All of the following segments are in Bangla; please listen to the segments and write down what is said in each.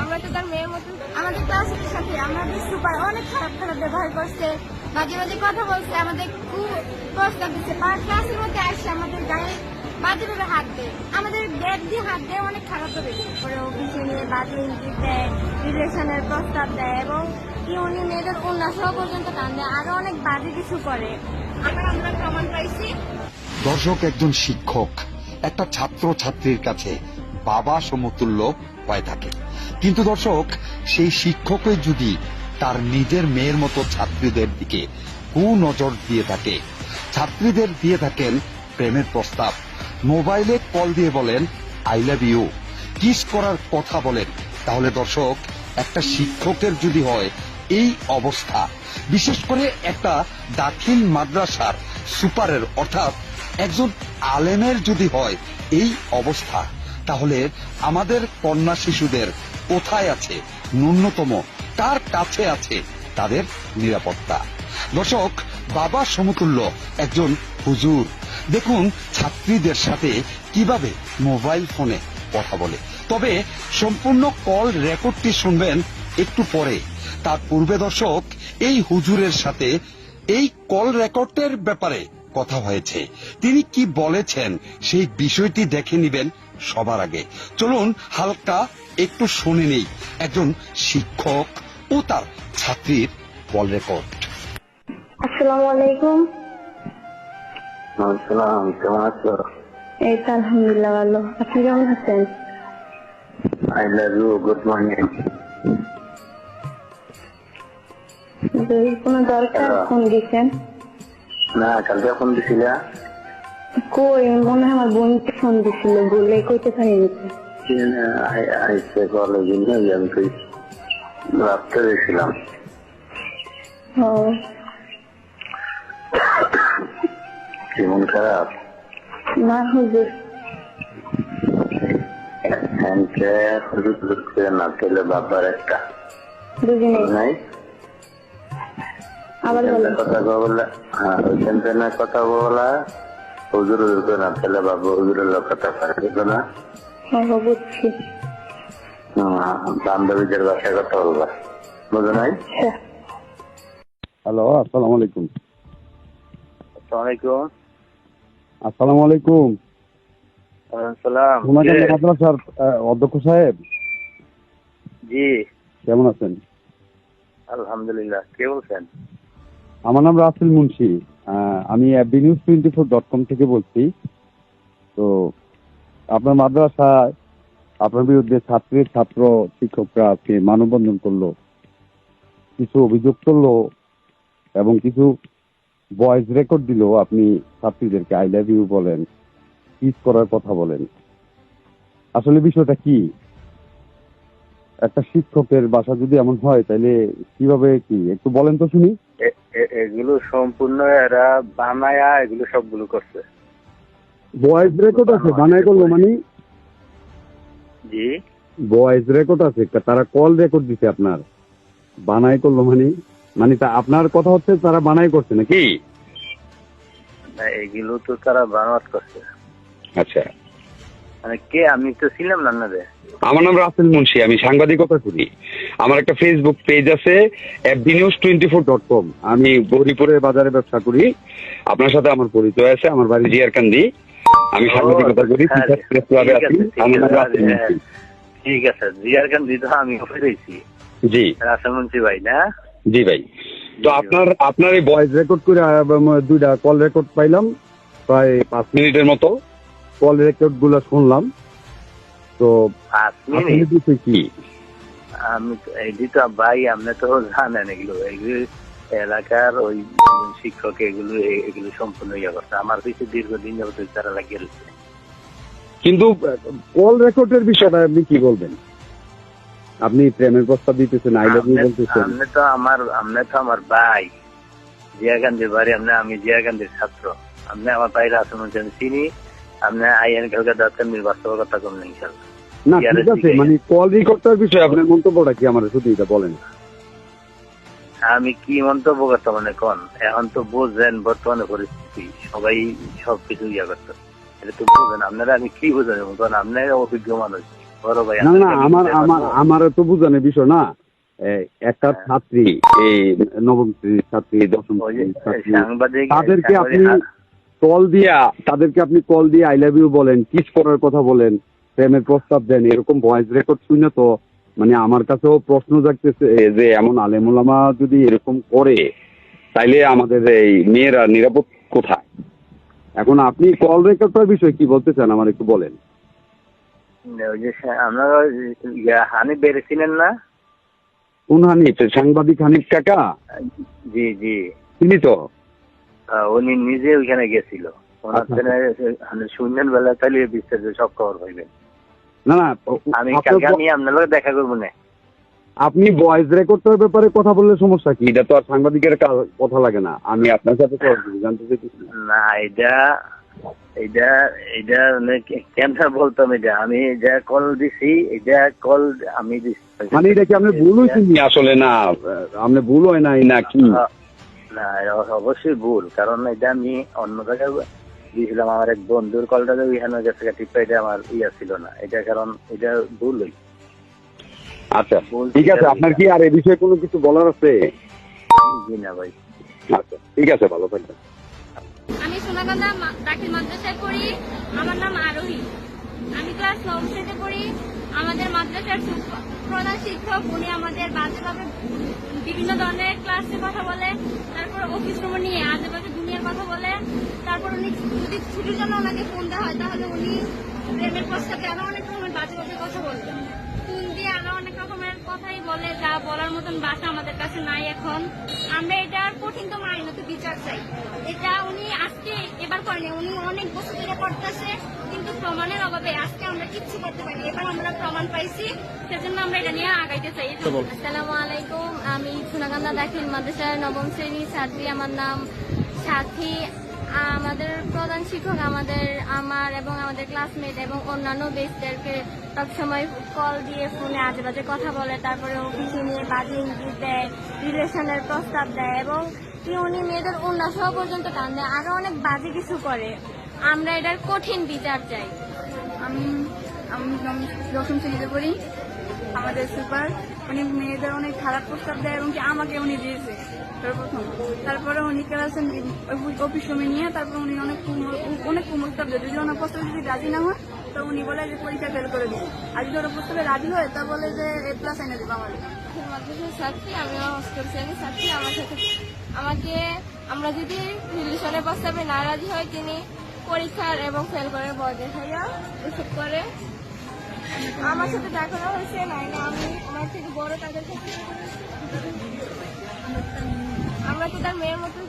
আমরা তো তার মেয়ের মতো। আমাদের ক্লাসের সাথে আমাদের সুপার অনেক খারাপ খারাপ ব্যবহার করছে, মাঝে মাঝে কথা বলছে, আমাদের খুব কষ্ট দিচ্ছে। ক্লাসের মধ্যে আসছে আমাদের গায়ে বাজে ভাবে হাত দেয়, আমাদের ব্যাগ দিয়ে হাত দেয়, অনেক খারাপ করে অফিসে নিয়ে বাজে ইঙ্গিত দেয়, রিলেশনের প্রস্তাব দেয় এবং কি উনি মেয়েদের উল্লাসও পর্যন্ত টান দেয়, আরো অনেক বাজে কিছু করে। আমরা প্রমাণ পাইছি। দর্শক, একজন শিক্ষক একটা ছাত্র ছাত্রীর কাছে বাবা সমতুল্য হয়ে থাকে, কিন্তু দর্শক সেই শিক্ষকই যদি তার নিজের মেয়ের মতো ছাত্রীদের দিকে কুনজর দিয়ে থাকে, ছাত্রীদের দিয়ে থাকেন প্রেমের প্রস্তাব, মোবাইলে কল দিয়ে বলেন আই লাভ ইউ, কিস করার কথা বলেন, তাহলে দর্শক একটা শিক্ষকের যদি হয় এই অবস্থা, বিশেষ করে একটা দাখিল মাদ্রাসার সুপারের অর্থাৎ একজন আলেমের যদি হয় এই অবস্থা, তাহলে আমাদের কন্যা শিশুদের কোথায় আছে ন্যূনতম, কার কাছে আছে তাদের নিরাপত্তা? দর্শক, বাবা সমতুল্য একজন হুজুর দেখুন ছাত্রীদের সাথে কিভাবে মোবাইল ফোনে কথা বলে। তবে সম্পূর্ণ কল রেকর্ডটি শুনবেন একটু পরে। তার পূর্বে দর্শক, এই হুজুরের সাথে এই কল রেকর্ডের ব্যাপারে কথা হয়েছে, তিনি কি বলেছেন সেই বিষয়টি দেখে নিবেন সবার আগে। চলুন হালকা একটু শুনে নেই একজন শিক্ষক ও তার ছাত্রীর কল রেকর্ড। আসসালামু আলাইকুম। আসসালাম, কেমন আছো? এই তো আলহামদুলিল্লাহ ভালো। আপনি কেমন আছেন? I love you, good morning. যদি কোনো দরকার ফোন দিয়েছেন? না, কালকে ফোন দিছিলা? কই, মনে হয় আমার বোনকে ফোন দিছিল, বলে কইতে পারিনি তো। আইসে কলেজে নিয়ে আমি তুই রাখতে গেছিলাম। ও, কি মন খারাপ? না হুজুর। না ছেলে বাবার একটা বুঝি নেই, নাই আবার বলেন। কথা বলা, হ্যাঁ ওইখান থেকে কথা বলা, হুজুর হুজুর না ছেলে বাবা হুজুরের লোক কথা পারবে না। বুঝছি। বান্ধবীদের বাসায় কথা বলবা, বুঝো নাই? হ্যালো, আসসালামু আলাইকুম। আসসালামাইকুম। আসসালামু আলাইকুম। সালাম। মাদ্রাসার অধ্যক্ষ সাহেব, জি, কেমন আছেন? আলহামদুলিল্লাহ। কে বলছেন? আমার নাম রাসেল মুন্সি, আমি abnews24.com থেকে বলছি। তো আপনার মাদ্রাসায় আপনার বিরুদ্ধে ছাত্র শিক্ষকরা আজকে মানববন্ধন করলো, কিছু অভিযোগ করলো এবং কিছু ভয়েস রেকর্ড দিল। আপনি ছাত্রীদেরকে আই লাভ ইউ বলেন, কিস করার কথা বলেন। আসলে বিষয়টা কি? একটা শিক্ষকের বাসা যদি এমন হয় তাহলে কিভাবে কি একটু বলেন তো শুনি। এগুলো সম্পূর্ণ এরা বানায়া এগুলো সবগুলো করছে। ভয়েস রেকর্ড আছে, বানাই করলো মানে? জি, ভয়েস রেকর্ড আছে, তারা কল রেকর্ড দিছে আপনার, বানাই করলো মানে? মানে তা আপনার কথা হচ্ছে তারা বানাই করছে নাকি? না এগুলো তো তারা বানাত করছে। আচ্ছা, মানে কে? আমি তো ছিলাম না না রে। আমার নাম রাসেল মুন্সি, আমি সাংবাদিকতা করি। আমার একটা ফেসবুক পেজ আছে abnews24.com। আমি গৌরীপুরের বাজারে ব্যবসা করি। আপনার সাথে আমার পরিচয় আছে, আমার বাড়ি জিয়ারকান্দি, আমি সাংবাদিকতা করি। আমার নাম রাসেল মুন্সি। ঠিক আছে, জিয়ার খান দিতে আমি ফিরেছি। জি রাসেল মুন্সি ভাই না? জি ভাই। তো আপনার এই ভয়েস রেকর্ড করে দুইটা কল রেকর্ড পাইলাম, প্রায় 5 মিনিটের মতো কল রেকর্ড গুলো শুনলাম। তো 5 মিনিট? কি আমি এই তো ভাই, আপনি তো জানেন এগুলো এলাকার ওই শিক্ষক এগুলো সম্পূর্ণ ইয়ে করছে। আমার পিছু দীর্ঘদিন যাবত তারা লাগিয়ে রয়েছে। কিন্তু কল রেকর্ডের বিষয়টা আপনি কি বলবেন? আপনি প্রেমের প্রস্তাব দিতেছেন, আই লাভ ইউ বলতেছেন। আপনি তো আমার ভাই, জিয়া গান্ধীর বাড়ি। আমি জিয়া গান্ধীর ছাত্র। আপনি আমার বাইরে আসেন চিনি। আপনি আইএন কালকে দরকার নির্বাচন কথা করলেন ইনশাল্লাহ। না ঠিক আছে, মানে কল রেকর্ডটার বিষয়ে আপনার মন্তব্যটা কি আমার শুধু এটা বলেন। আমি কি মন্তব্য করতাম মানে কোন? এখন তো বুঝছেন বর্তমানে পরিস্থিতি, সবাই সবকিছু ইয়া করতে, এটা তো বুঝেন আপনারা। আমি কি বুঝেন? কারণ আপনার অভিজ্ঞ মানুষ, বড় ভাই না না আমার তো বুঝানোর বিষয় না। একটা ছাত্রী, এই নবম শ্রেণীর ছাত্রী, দশম শ্রেণীর ছাত্রী, সাংবাদিক তাদেরকে আপনি কল দিয়ে আই লাভ ইউ বলেন, কিস করার কথা বলেন, প্রেমের প্রস্তাব দেন, এরকম ভয়েস রেকর্ড শুনে তো মানে আমার কাছেও প্রশ্ন জাগতেছে যে এমন আলেমুলামা যদি এরকম করে তাইলে আমাদের এই মেয়েরা নিরাপদ কোথায়? এখন আপনি কল রেকর্ডটার বিষয়ে কি বলতে চান আমার একটু বলেন। ওই যে আপনারা হানিফ বেড়েছিলেন না? কোন হানিফ? সাংবাদিক হানিফ কাকা? জি জি, তিনি তো উনি নিজে ওইখানে গেছিল। ওনার শুনলেন বেলা তাহলে বিস্তারিত সব খবর পাইবেন। না না, আমি কালকে আমি আপনার লোক দেখা করবো না। আপনি ভয়েস রেকর্ডটার ব্যাপারে কথা বললে সমস্যা কি? এটা তো আর সাংবাদিকের কথা লাগে না। আমি আপনার সাথে জানতে চাইতেছি না, এটা কেন বলতাম, এটা আমি যা কল দিছি, এটা কল আমি দিছি। মানে এটা কি আপনি ভুল হয়েছেন আসলে? না আপনি ভুল হয় নাই না কি? না, অবশ্যই ভুল, কারণ এটা আমি অন্য জায়গায় দিয়েছিলাম। আমার এক বন্ধুর কলটা ওইখানে গেছে, টিপটা, এটা আমার ছিল না এটা, কারণ এটা ভুল হই। আচ্ছা ঠিক আছে, আপনার কি আর এই বিষয়ে কোনো কিছু বলার আছে? জি না ভাই। আচ্ছা ঠিক আছে, ভালো থাকবেন। আমি সোনাকান্দা দাখিল মাদ্রাসায় পড়ি। আমার নাম আরোহী। আমি ক্লাস 9 শ্রেণীতে পড়ি। আমাদের মাদ্রাসার প্রধান শিক্ষক, উনি আমাদের বাজেভাবে বিভিন্ন ধরনের ক্লাসে কথা বলে, তারপর অফিস রুম নিয়ে আজেবাজে দুনিয়ার কথা বলে। তারপর উনি যদি ছুটির জন্য ওনাকে ফোন দেওয়া হয় তাহলে উনি প্রেমের প্রস্তাবে আরো অনেক রকমের বাজে কথা বলবেন। ফোন দিয়ে আরো অনেক রকমের কথাই বলে, যা বলার মতন ভাষা আমাদের কাছে নাই এখন। আমরা এটার কঠিনতম আইনত বিচার চাই। এটা উনি আজকে এবার করেনি, উনি অনেক বছর ধরে করতেছে, কিন্তু প্রমাণের অভাবে আজকে আমরা কিচ্ছু করতে পারি। এবার আমরা প্রমাণ পাইছি, সেজন্য আমরা এটা নিয়ে আগাইতে চাই। আসসালামু আলাইকুম, আমি সোনাকান্দা দাখিল মাদ্রাসার 9ম শ্রেণীর ছাত্রী। আমার নাম সাথী। আমাদের প্রধান শিক্ষক আমার এবং আমাদের ক্লাসমেট এবং অন্যান্য বেস্টদেরকে সবসময় কল দিয়ে ফোনে আজেবাজে কথা বলে, তারপরে অফিসে নিয়ে বাজে ইঙ্গিত দেয়, রিলেশনের প্রস্তাব দেয় এবং কি উনি মেয়েদের উন্নয়ন পর্যন্ত টান দেয়, আরো অনেক বাজে কিছু করে। আমরা এটার কঠিন বিচার চাই। আমি 10ম শ্রেণীতে পড়ি। আমাদের সুপার উনি মেয়েদের অনেক খারাপ প্রস্তাব দেয় এবং কি আমাকে উনি দিয়েছে সর্বপ্রথম। তারপরে উনি ক্লাসে অফিস রুমে নিয়ে তারপর উনি অনেক কুমস্তাব দেয়। যদি ওনার প্রস্তাবে যদি রাজি না হয় তো উনি বলে যে পরীক্ষা ফেল করে দিই, আর যদি ওনার প্রস্তাবে রাজি হয় তা বলে যে A+ এনে দেবো। আমাদের মাদ্রাসার ছাত্রী, আমিও হোস্টেল শ্রেণীর ছাত্রী। আমরা যদি রিলেশনের প্রস্তাবে না রাজি হয়, তিনি পরীক্ষার এবং ফেল করে ভয় দেখাইয়া এসব করে। আমার সাথে দেখানো হয়েছে নাই না, আমি আমার থেকে বড় তাদের সাথে আমরা তো তার মেয়ের মতো।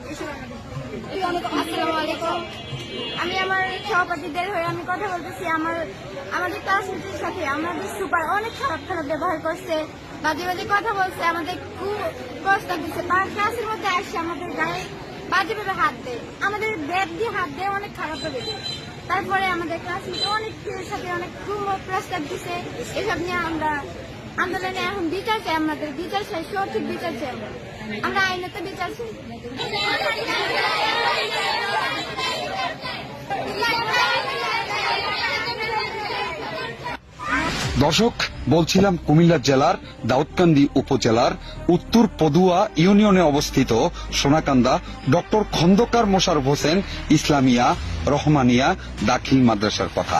আসসালামু আলাইকুম, আমি আমার সহপাঠীদের হয়ে আমি কথা বলতেছি। আমাদের ক্লাসমেটের সাথে আমাদের সুপার অনেক খারাপ ব্যবহার করছে, বাজে বাজে কথা বলছে, আমাদের খুব প্রস্তাব দিচ্ছে। ক্লাসের মধ্যে আসছে আমাদের গায়ে বাজেভাবে হাত দেয়, আমাদের ব্যাগ দিয়ে হাত দেয়, অনেক খারাপ ভাবে দেয়। তারপরে আমাদের ক্লাসমেটে অনেক সাথে অনেক প্রস্তাব দিচ্ছে। এসব নিয়ে আমরা আন্দোলনে এখন বিচার চাই, আমাদের বিচার চাই, সঠিক বিচার চাই। আমরা আইনত বিচার চাই। দর্শক, বলছিলাম কুমিল্লা জেলার দাউদকান্দি উপজেলার উত্তর পদুয়া ইউনিয়নে অবস্থিত সোনাকান্দা ডক্টর খন্দকার মোশাররফ হোসেন ইসলামিয়া রহমানিয়া দাখিল মাদ্রাসার কথা।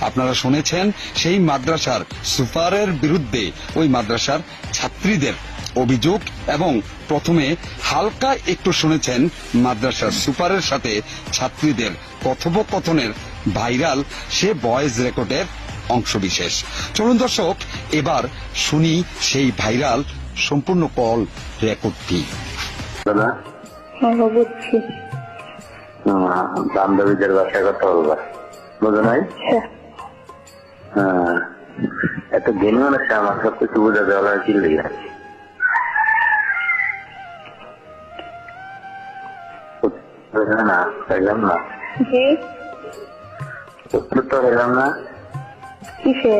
আপনারা শুনেছেন সেই মাদ্রাসার সুপারের বিরুদ্ধে ওই মাদ্রাসার ছাত্রীদের অভিযোগ, এবং প্রথমে হালকা একটু শুনেছেন মাদ্রাসার সুপারের সাথে ছাত্রীদের কথোপকথনের ভাইরাল সে ভয়েস রেকর্ডের অংশবিশেষ। চলুন দর্শক, এবার শুনি সেই ভাইরাল সম্পূর্ণ কল রেকর্ডটি। দাদা বুঝছি। বান্ধবীদের বাসায় কথা বলবা, বোঝো নাই? হ্যাঁ, এত জ্ঞানী মানুষ আমার সব কিছু বোঝা দেওয়া কি লেগে আছে। না পাইলাম না, উত্তর তো পেলাম না। কিসে?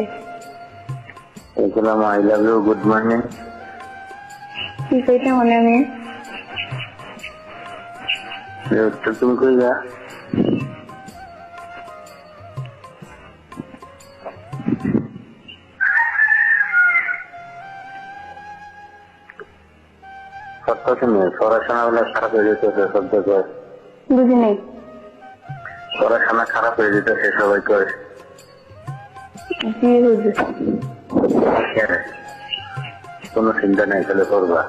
বলছিলাম I love you, good morning. কি কইতে মনে আমি উত্তর তুমি কই যা? সত্য শুনে পড়াশোনা গুলো খারাপ হয়ে যেত শব্দ করে, বুঝি নাই। পড়াশোনা খারাপ হয়ে যেত সে সবাই করে। জি হুজুর। কোনো চিন্তা নেই, তাহলে করবা।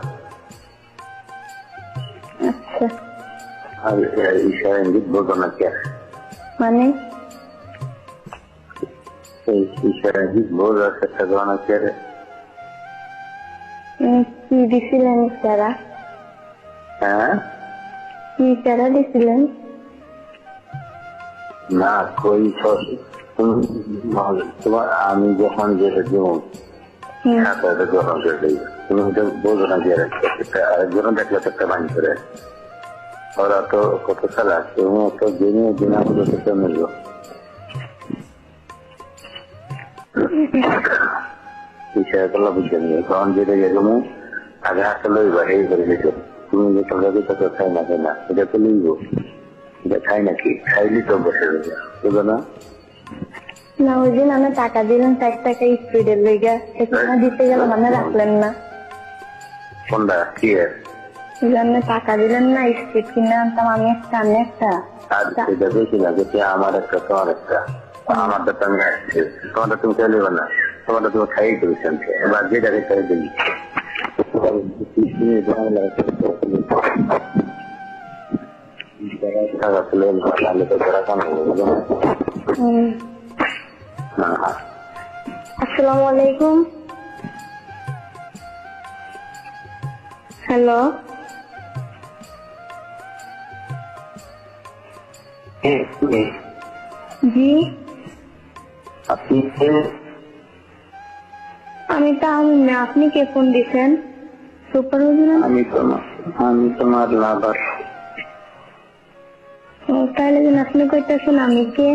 আচ্ছা, আর ইশারা ইঙ্গিত বলবো না কে? মানে এই ইশারা ইঙ্গিত বোঝার চেষ্টা করো না কে? কি দিছিলেন ইশারা? হ্যাঁ কি ইশারা দিছিলেন? না কই তোমার আমি যখন যেটা যেমন গ্রহণ করে দিই, তুমি এটা বোঝো না যে আরেকজন দেখলে তো একটা বাণী করে। ওরা তো কত সালা, তুমি তো জেনে জেনে আমাদের সাথে মিলবো। বিষয়গুলো বুঝতে নিয়ে কারণ যেটা যেরকম আগে হাতে লইবা এই করে দিত, তুমি যে কালকে তো খাই না খাই না, এটা তো লইব, এটা খাই নাকি? খাইলি তো বসে রয়েছে, বুঝো না? না ওই দিন আমি টাকা দিলেন 4 টাকা স্পিডের লেগে, সেখানে দিতে গেলাম মানে রাখলেন না। কোনটা কি আপনি টাকা দিলেন না, স্পিড কিনে আনতাম আমি একটা, আমি একটা। আর সেটা বেশি না, যে আমার একটা তোমার একটা, আমারটা তো আমি আসছি, তোমারটা তুমি চাইলে না, তোমারটা তুমি খাই করেছেন, এবার যেটাকে চাই দিই আসসালামু আলাইকুম। হ্যালো, জি আপনি আমি তাহমিদ না, আপনি কে ফোন দিচ্ছেন? সুপার হুজুর? আমি তোমার লাভার। তাহলে যেন আপনি কইতেছেন আমি কে?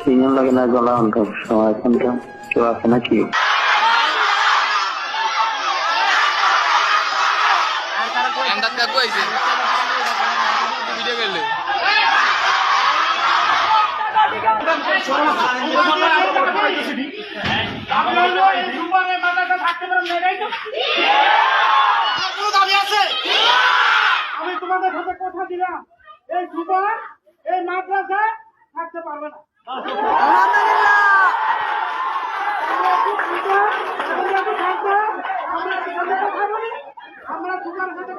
সিঙ্গল লাগে না গলা অন্ত সময়, এখন তো কেউ আছে নাকি? আমি তোমাদের সাথে কথা দিলাম, এই সুপার এই মাদ্রাসায় থাকতে পারবে না। আমরা সুপার সাথে